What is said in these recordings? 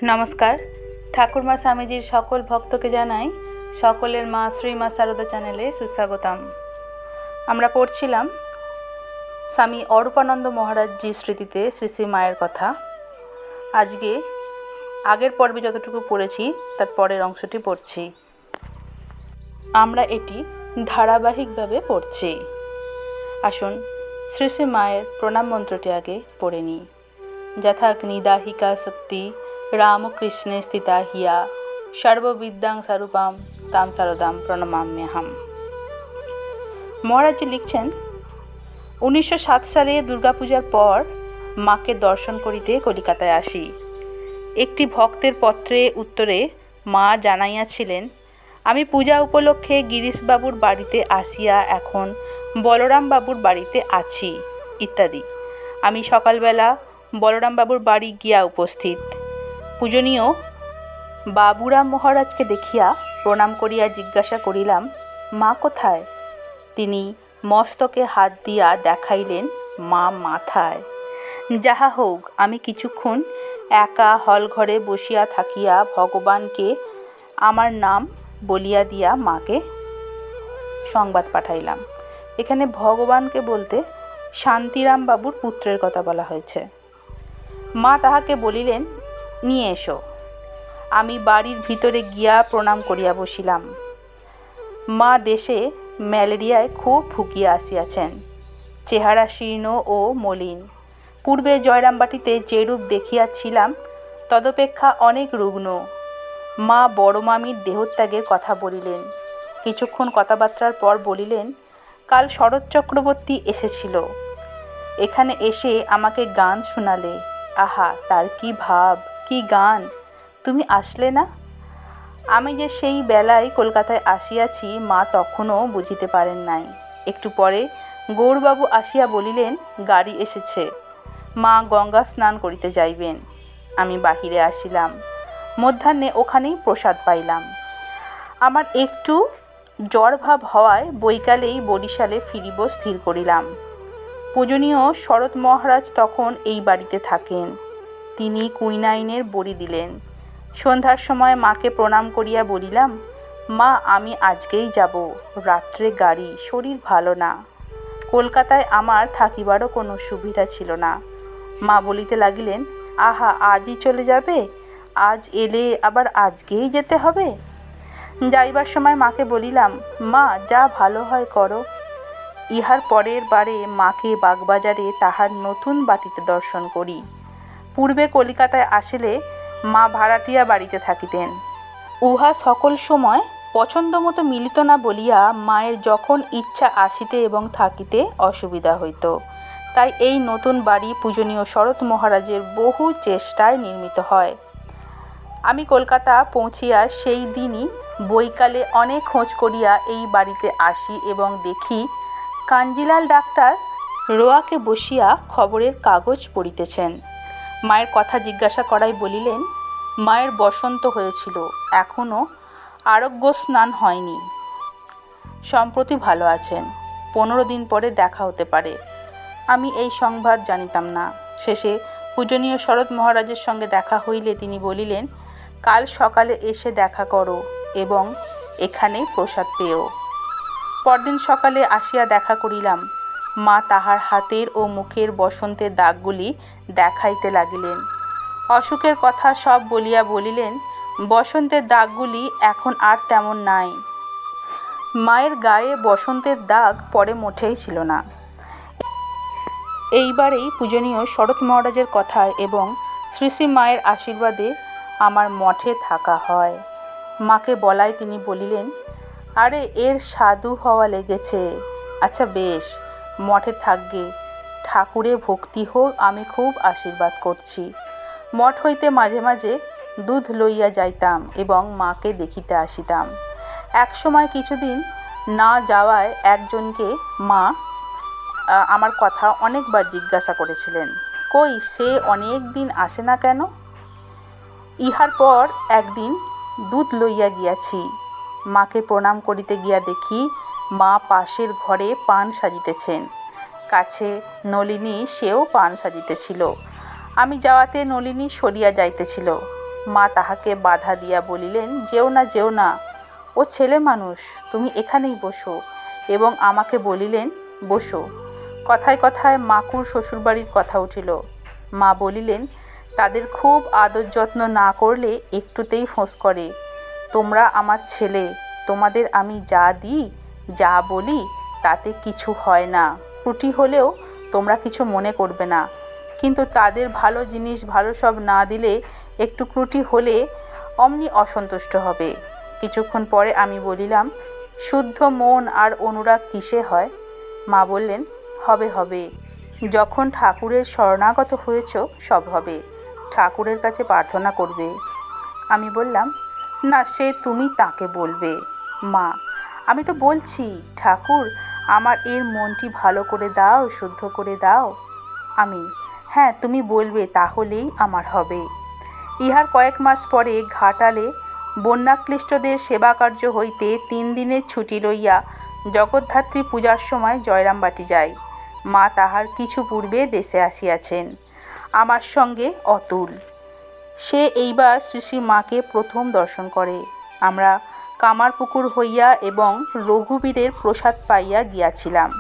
নমস্কার। ঠাকুরমা স্বামীজির সকল ভক্তকে জানাই সকলের মা শ্রীমা সারদা চ্যানেলে সুস্বাগতম। আমরা পড়ছিলাম স্বামী অরূপানন্দ মহারাজজির স্মৃতিতে শ্রী শ্রী মায়ের কথা। আজকে আগের পর্বে যতটুকু পড়েছি তার পরের অংশটি পড়ছি। আমরা এটি ধারাবাহিকভাবে পড়ছি। আসুন শ্রী শ্রী মায়ের প্রণাম মন্ত্রটি আগে পড়ে নিই। যথাগ্নিদাহিকা শক্তি রামকৃষ্ণে স্থিতা হিয়া সর্ববিদ্যাং স্বরূপাম তাম সারদাম প্রণমাম্যহম। মহারাজজি লিখছেন, 1907 সালে দুর্গাপূজার পর মাকে দর্শন করিতে কলিকাতায় আসি। একটি ভক্তের পত্রে উত্তরে মা জানাইয়াছিলেন, আমি পূজা উপলক্ষে গিরিশবাবুর বাড়িতে আসিয়া এখন বলরামবাবুর বাড়িতে আছি ইত্যাদি। আমি সকালবেলা বলরামবাবুর বাড়ি গিয়া উপস্থিত। পূজনীয় বাবুরাম মহারাজকে দেখিয়া প্রণাম করিয়া জিজ্ঞাসা করিলাম, মা কোথায়? তিনি মস্তকে হাত দিয়া দেখাইলেন মা মাথায়। যাহা হোক, আমি কিছুক্ষণ একা হলঘরে বসিয়া থাকিয়া ভগবানকে আমার নাম বলিয়া দিয়া মাকে সংবাদ পাঠাইলাম। এখানে ভগবানকে বলতে শান্তিরাম বাবুর পুত্রের কথা বলা হয়েছে। মা তাহাকে বলিলেন, নিয়ে এসো। আমি বাড়ির ভিতরে গিয়া প্রণাম করিয়া বসিলাম। মা দেশে ম্যালেরিয়ায় খুব ভুগিয়া আসিয়াছেন। চেহারা শীর্ণ ও মলিন। পূর্বে জয়রামবাটিতে যেরূপ দেখিয়াছিলাম তদপেক্ষা অনেক রুগ্ন। মা বড় মামির দেহত্যাগের কথা বলিলেন। কিছুক্ষণ কথাবার্তার পর বলিলেন, কাল শরৎ চক্রবর্তী এসেছিল। এখানে এসে আমাকে গান শোনালে। আহা, তার কি ভাব, কি গান! তুমি আসলে না? আমি যে সেই বেলায় কলকাতায় আসিয়াছি মা তখনও বুঝিতে পারেন নাই। একটু পরে গৌরবাবু আসিয়া বলিলেন, গাড়ি এসেছে, মা গঙ্গা স্নান করিতে যাইবেন। আমি বাহিরে আসিলাম। মধ্যাহ্নে ওখানেই প্রসাদ পাইলাম। আমার একটু জ্বর ভাব হওয়ায় বৈকালেই বরিশালে ফিরিব স্থির করিলাম। পূজনীয় শরৎ মহারাজ তখন এই বাড়িতে থাকেন। তিনি কুইনাইনের বড়ি দিলেন। সন্ধ্যার সময় মাকে প্রণাম করিয়া বলিলাম, মা আমি আজকেই যাব, রাত্রে গাড়ি, শরীর ভালো না। কলকাতায় আমার থাকিবারও কোনো সুবিধা ছিল না। মা বলিতে লাগিলেন, আহা, আজই চলে যাবে? আজ এলে আবার আজকেই যেতে হবে? যাইবার সময় মাকে বলিলাম, মা যা ভালো হয় করো। ইহার পরের বারে মাকে বাগবাজারে তাহার নতুন বাটিতে দর্শন করি। পূর্বে কলিকাতায় আসিলে মা ভাড়াটিয়া বাড়িতে থাকিতেন। উহা সকল সময় পছন্দ মতো মিলিত না বলিয়া মায়ের যখন ইচ্ছা আসিতে এবং থাকিতে অসুবিধা হইত। তাই এই নতুন বাড়ি পূজনীয় শরৎ মহারাজের বহু চেষ্টায় নির্মিত হয়। আমি কলকাতা পৌঁছিয়া সেই দিনই বৈকালে অনেক খোঁজ করিয়া এই বাড়িতে আসি এবং দেখি কাঞ্জিলাল ডাক্তার রোয়াকে বসিয়া খবরের কাগজ পড়িতেছেন। মায়ের কথা জিজ্ঞাসা করাই বলিলেন, মায়ের বসন্ত হয়েছিল, এখনও আরোগ্য স্নান হয়নি, সম্প্রতি ভালো আছেন, 15 দিন পরে দেখা হতে পারে। আমি এই সংবাদ জানিতাম না। শেষে পূজনীয় শরৎ মহারাজের সঙ্গে দেখা হইলে তিনি বলিলেন, কাল সকালে এসে দেখা করো এবং এখানে প্রসাদ পেও। পরদিন সকালে আসিয়া দেখা করিলাম। মা তাহার হাতের ও মুখের বসন্তের দাগগুলি দেখাইতে লাগিলেন। অসুখের কথা সব বলিয়া বলিলেন, বসন্তের দাগগুলি এখন আর তেমন নাই। মায়ের গায়ে বসন্তের দাগ পরে মোটেই ছিল না। এইবারেই পূজনীয় শরৎ মহারাজের কথায় এবং শ্রী শ্রী মায়ের আশীর্বাদে আমার মঠে থাকা হয়। মাকে বলায় তিনি বলিলেন, আরে এর সাধু হওয়া লেগেছে। আচ্ছা বেশ, মঠে থাকবে, ঠাকুরে ভক্তি হোক, আমি খুব আশীর্বাদ করছি। মঠ হইতে মাঝে মাঝে দুধ লইয়া যাইতাম এবং মাকে দেখিতে আসিতাম। এক সময় কিছুদিন না যাওয়ায় একজনকে মা আমার কথা অনেকবার জিজ্ঞাসা করেছিলেন, কই সে অনেক দিন আসে না কেন? ইহার পর একদিন দুধ লইয়া গিয়াছি। মাকে প্রণাম করিতে গিয়া দেখি মা পাশের ঘরে পান সাজিতেছেন। কাছে নলিনী, সেও পান সাজিতেছিল। আমি যাওয়াতে নলিনী সরিয়া যাইতেছিল। মা তাহাকে বাধা দিয়া বলিলেন, যেও না যেও না, ও ছেলে মানুষ, তুমি এখানেই বসো, এবং আমাকে বলিলেন, বসো। কথায় কথায় মাকুর শ্বশুরবাড়ির কথা উঠিল। মা বলিলেন, তাদের খুব আদর যত্ন না করলে একটুতেই ফোঁস করে। তোমরা আমার ছেলে, তোমাদের আমি যা দিই, যা বলি, তাতে কিছু হয় না। ত্রুটি হলেও তোমরা কিছু মনে করবে না, কিন্তু তাদের ভালো জিনিস ভালো সব না দিলে একটু ত্রুটি হলে অমনি অসন্তুষ্ট হবে। কিছুক্ষণ পরে আমি বলিলাম, শুদ্ধ মন আর অনুরাগ কিসে হয়? মা বললেন, হবে হবে, যখন ঠাকুরের শরণাগত হয়েছ সব হবে, ঠাকুরের কাছে প্রার্থনা করবে। আমি বললাম, না, সে তুমি তাকে বলবে। মা, আমি তো বলছি, ঠাকুর আমার এর মনটি ভালো করে দাও, শুদ্ধ করে দাও। আমি, হ্যাঁ তুমি বলবে, তাহলেই আমার হবে। ইহার কয়েক মাস পরে ঘাটালে বন্যাক্লিষ্টদের সেবাকার্য হইতে 3 দিনের ছুটি লইয়া জগদ্ধাত্রী পূজার সময় জয়রামবাটি যাই। মা তাহার কিছু পূর্বে দেশে আসিয়াছেন। আমার সঙ্গে অতুল। সে এইবার শ্রী শ্রী মাকে প্রথম দর্শন করে। আমরা কামারপুকুর হইয়া এবং রঘুবীরের প্রসাদ পাইয়া গিয়াছিলাম।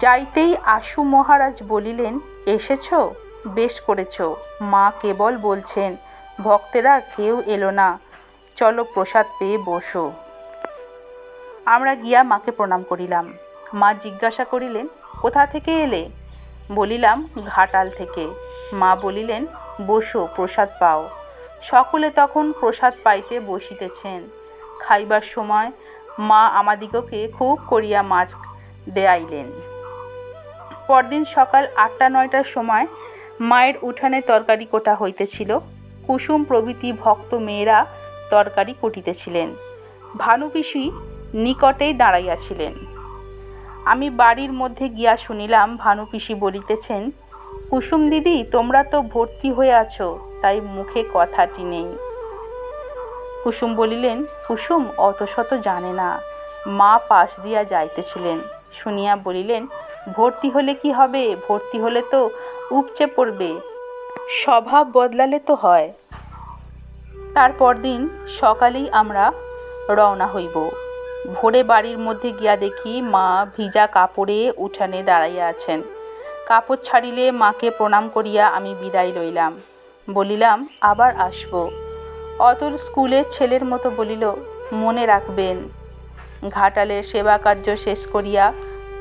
যাইতেই আশু মহারাজ বলিলেন, এসেছ, বেশ করেছ। মা কেবল বলছেন, ভক্তেরা কেউ এলো না, চলো প্রসাদ পেয়ে বসো। আমরা গিয়া মাকে প্রণাম করিলাম। মা জিজ্ঞাসা করিলেন, কোথা থেকে এলে? বলিলাম, ঘাটাল থেকে। মা বলিলেন, বসো, প্রসাদ পাও। সকলে তখন প্রসাদ পাইতে বসিতেছেন। খাইবার সময় মা আমাদিগকে খুব করিয়া মাছ দেয়াইলেন। পরদিন সকাল 8টা-9টার সময় মায়ের উঠানে তরকারি কোটা হইতেছিল। কুসুম প্রভৃতি ভক্ত মেয়েরা তরকারি কুটিতেছিলেন। ভানুপিসি নিকটেই দাঁড়াইয়াছিলেন। আমি বাড়ির মধ্যে গিয়া শুনিলাম ভানুপিসি বলিতেছেন, কুসুম দিদি, তোমরা তো ভর্তি হয়ে আছো, তাই মুখে কথাটি নেই। কুসুম বলিলেন, কুসুম অত শত জানে না, মা পাশ দিয়া যাইতেছিলেন, শুনিয়া বলিলেন, ভর্তি হলে কি হবে, ভর্তি হলে তো উপচে পড়বে, স্বভাব বদলালে তো হয়। তারপর দিন সকালেই আমরা রওনা হইব। ভোরে বাড়ির মধ্যে গিয়া দেখি মা ভিজা কাপড়ে উঠানে দাঁড়াইয়া আছেন। কাপড় ছাড়িলে মাকে প্রণাম করিয়া আমি বিদায় লইলাম। বলিলাম, আবার আসব। অতুল স্কুলের ছেলের মতো বলিল, মনে রাখবেন। ঘাটালের সেবা কার্য শেষ করিয়া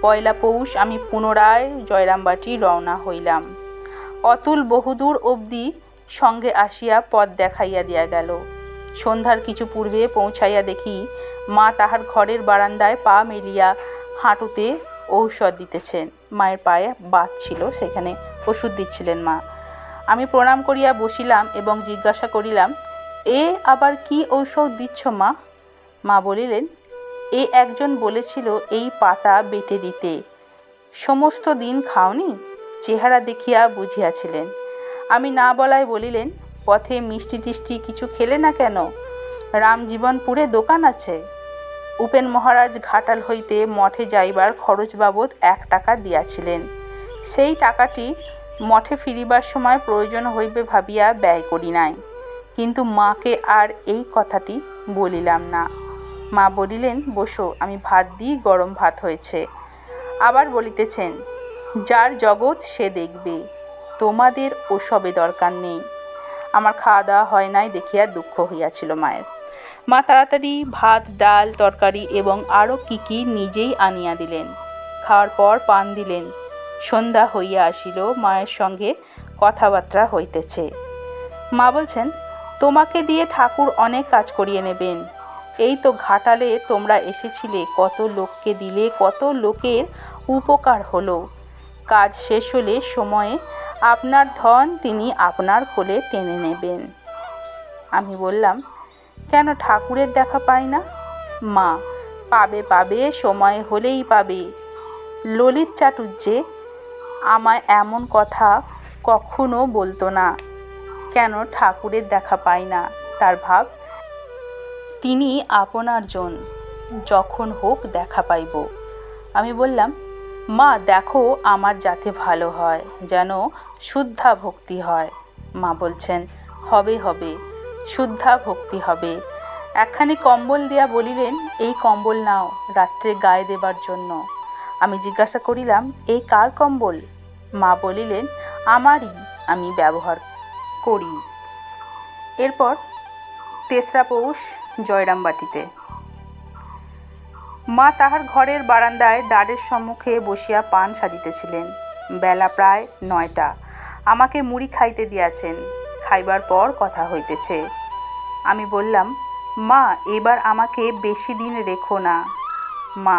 1 পৌষ আমি পুনরায় জয়রামবাটি রওনা হইলাম। অতুল বহুদূর অবধি সঙ্গে আসিয়া পথ দেখাইয়া দিয়া গেল। সন্ধ্যার কিছু পূর্বে পৌঁছাইয়া দেখি মা তাহার ঘরের বারান্দায় পা মেলিয়া হাঁটুতে ঔষধ দিতেছেন। মায়ের পায়ে বাত ছিল, সেখানে ওষুধ দিচ্ছিলেন মা। আমি প্রণাম করিয়া বসিলাম এবং জিজ্ঞাসা করিলাম, এ আবার কি ঔষধ দিচ্ছ মা? মা বলিলেন, এ একজন বলেছিল এই পাতা বেটে দিতে। সমস্ত দিন খাওনি? চেহারা দেখিয়া বুঝিয়াছিলেন। আমি না বলায় বলিলেন, পথে মিষ্টি টিষ্টি কিছু খেলে না কেন? রামজীবনপুরে দোকান আছে। উপেন মহারাজ ঘাটাল হইতে মঠে যাইবার খরচ বাবদ 1 টাকা দিয়াছিলেন। সেই টাকাটি মঠে ফিরিবার সময় প্রয়োজন হইবে ভাবিয়া ব্যয় করি নাই, কিন্তু মাকে আর এই কথাটি বলিলাম না। মা বলিলেন, বসো, আমি ভাত দিই, গরম ভাত হয়েছে। আবার বলিতেছেন, যার জগৎ সে দেখবে, তোমাদের ওসবে দরকার নেই। আমার খাওয়া দাওয়া হয় নাই দেখিয়া দুঃখ হইয়াছিল মায়ের। মা তাড়াতাড়ি ভাত, ডাল, তরকারি এবং আরও কি কি নিজেই আনিয়া দিলেন। খাওয়ার পর পান দিলেন। সন্ধ্যা হইয়া আসিল, মায়ের সঙ্গে কথাবার্তা হইতেছে। মা বলছেন, তোমাকে দিয়ে ঠাকুর অনেক কাজ করিয়ে নেবেন। এই তো ঘাটালে তোমরা এসেছিলে, কত লোককে দিলে, কত লোকের উপকার হলো। কাজ শেষ হলে সময়ে আপনার ধন তিনি আপনার কোলে টেনে নেবেন। আমি বললাম, কেন ঠাকুরের দেখা পাই না? মা, পাবে পাবে, সময় হলেই পাবে। ললিত চাটুর্যে আমায় এমন কথা কখনো বলতো না। কেন ঠাকুরের দেখা পাই না, তার ভাব, তিনি আপনার জন, যখন হোক দেখা পাইব। আমি বললাম, মা দেখো আমার যাতে ভালো হয়, যেন শুদ্ধা ভক্তি হয়। মা বলছেন, হবে হবে, শুদ্ধা ভক্তি হবে। একখানি কম্বল দিয়া বলিলেন, এই কম্বল নাও রাত্রে গায়ে দেবার জন্য। আমি জিজ্ঞাসা করিলাম, এই কার কম্বল? মা বলিলেন, আমারই, আমি ব্যবহার করি। এরপর ৩রা পৌষ, জয়রামবাটিতে। মা তাহার ঘরের বারান্দায় দ্বারের সম্মুখে বসিয়া পান সাজিতেছিলেন। বেলা প্রায় ৯টা। আমাকে মুড়ি খাইতে দিয়াছেন। খাইবার পর কথা হইতেছে। আমি বললাম, মা, এবার আমাকে বেশি দিন রেখো না। মা,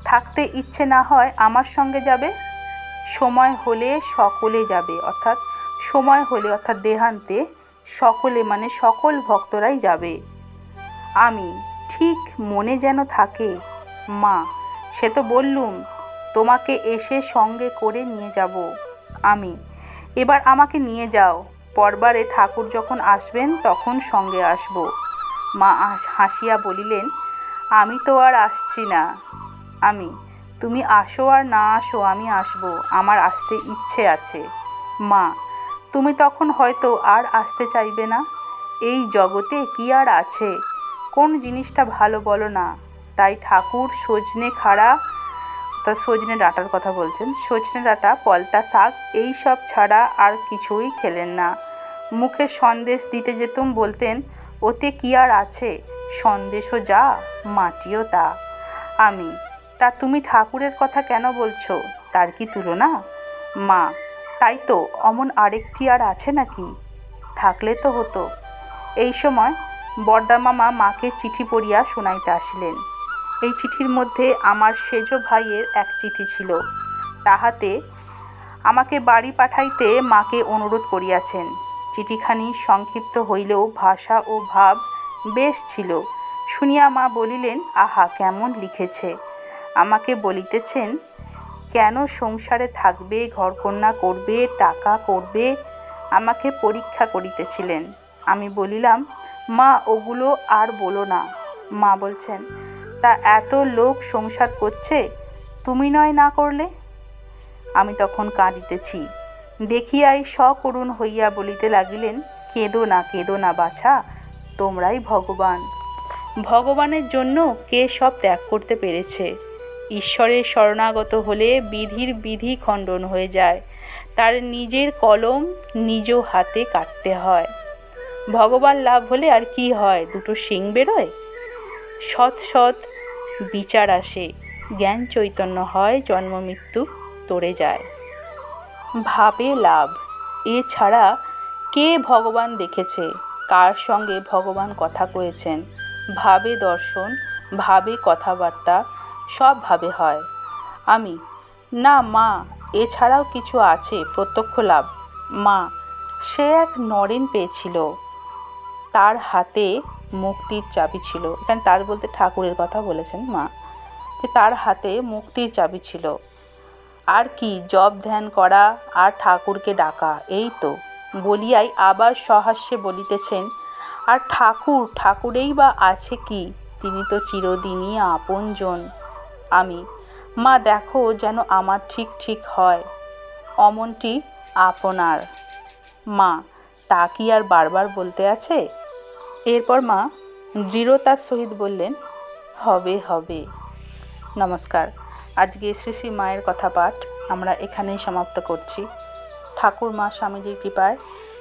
থাকতে ইচ্ছে না হয় আমার সঙ্গে যাবে? সময় হলে সকলে যাবে, অর্থাৎ দেহান্তে সকলে মানে সকল ভক্তরাই যাবে। আমি, ঠিক মনে যেন থাকে। মা, সে তো বললুম, তোমাকে এসে সঙ্গে করে নিয়ে যাব। আমি, এবার আমাকে নিয়ে যাও, পরবারে ঠাকুর যখন আসবেন তখন সঙ্গে আসব। মা হাসিয়া বলিলেন, আমি তো আর আসছি না। আমি, তুমি আসো আর না আসো, আমি আসব, আমার আসতে ইচ্ছে আছে। মা, তুমি তখন হয়তো আর আসতে চাইবে না। এই জগতে কি আর আছে? কোন জিনিসটা ভালো বলো না? তাই ঠাকুর সজনে খাড়া, তা সজনে ডাঁটার কথা বলছেন, সজনে ডাঁটা, পলতা শাক এই সব ছাড়া আর কিছুই খেলেন না। মুখে সন্দেশ দিতে যেতুম, বলতেন, ওতে কি আর আছে? সন্দেশও যা, মাটিও তা। আমি, তা তুমি ঠাকুরের কথা কেন বলছো? তার কি তুলনা? মা, তাই তো, অমন আরেকটি আর আছে নাকি? থাকলে তো হতো। এই সময় বড়দা মামা মাকে চিঠি পড়িয়া শোনাইতে আসিলেন। এই চিঠির মধ্যে আমার সেজ ভাইয়ের এক চিঠি ছিল। তাহাতে আমাকে বাড়ি পাঠাইতে মাকে অনুরোধ করিয়াছেন। চিঠিখানি সংক্ষিপ্ত হইলেও ভাষা ও ভাব বেশ ছিল। শুনিয়া মা বলিলেন, আহা, কেমন লিখেছে! আমাকে বলিতেছেন, কেন সংসারে থাকবে, ঘরকন্যা করবে, টাকা করবে, আমাকে পরীক্ষা করিতেছিলেন। আমি বলিলাম, মা, ওগুলো আর বলো না। মা বলছেন, তা এত লোক সংসার করছে, তুমি নয় না করলে? আমি তখন কাঁদিতেছি। দেখিয়াই সকরুণ হইয়া বলিতে লাগিলেন, কেঁদো না বাছা, তোমরাই ভগবান। ভগবানের জন্য কে সব ত্যাগ করতে পেরেছে। ঈশ্বরের শরণাগত হলে বিধির বিধি খণ্ডন হয়ে যায়। তার নিজের কলম নিজ হাতে কাটতে হয়। ভগবান লাভ হলে আর কি হয়? দুটো শিং বেরোয়। সৎ সৎ বিচার আসে, জ্ঞান চৈতন্য হয়, জন্ম মৃত্যু তরে যায়। ভাবে লাভ। এছাড়া কে ভগবান দেখেছে? কার সঙ্গে ভগবান কথা কয়েছেন? ভাবে দর্শন, ভাবে কথাবার্তা, সব ভাবে হয়। আমি, না মা, এছাড়াও কিছু আছে, প্রত্যক্ষ লাভ। মা, সে এক নরেন পেয়েছিল, তার হাতে মুক্তির চাবি ছিল। এখানে তার বলতে ঠাকুরের কথা বলেছেন মা, যে তার হাতে মুক্তির চাবি ছিল। আর কি, জপ ধ্যান করা আর ঠাকুরকে ডাকা, এই তো। বলিয়াই আবার সহাস্যে বলিতেছেন, আর ঠাকুরেই বা আছে কি? তিনি তো চিরদিনই আপনজন। আমি, মা, দেখো যেন আমার ঠিক ঠিক হয়, অমনটি আপনার। মা, তা কি আর বারবার বলতে আছে? এরপর মা দৃঢ়তার সহিত বললেন, হবে হবে। নমস্কার। আজকে শ্রী শ্রী মায়ের কথা পাঠ আমরা এখানেই সমাপ্ত করছি। ঠাকুর মা স্বামীজির কৃপায়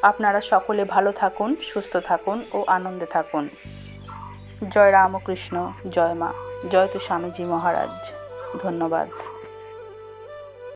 আপনারা সকলে ভালো থাকুন, সুস্থ থাকুন ও আনন্দে থাকুন। জয় রামকৃষ্ণ, জয় মা, জয় তো স্বামীজি মহারাজ। ধন্যবাদ।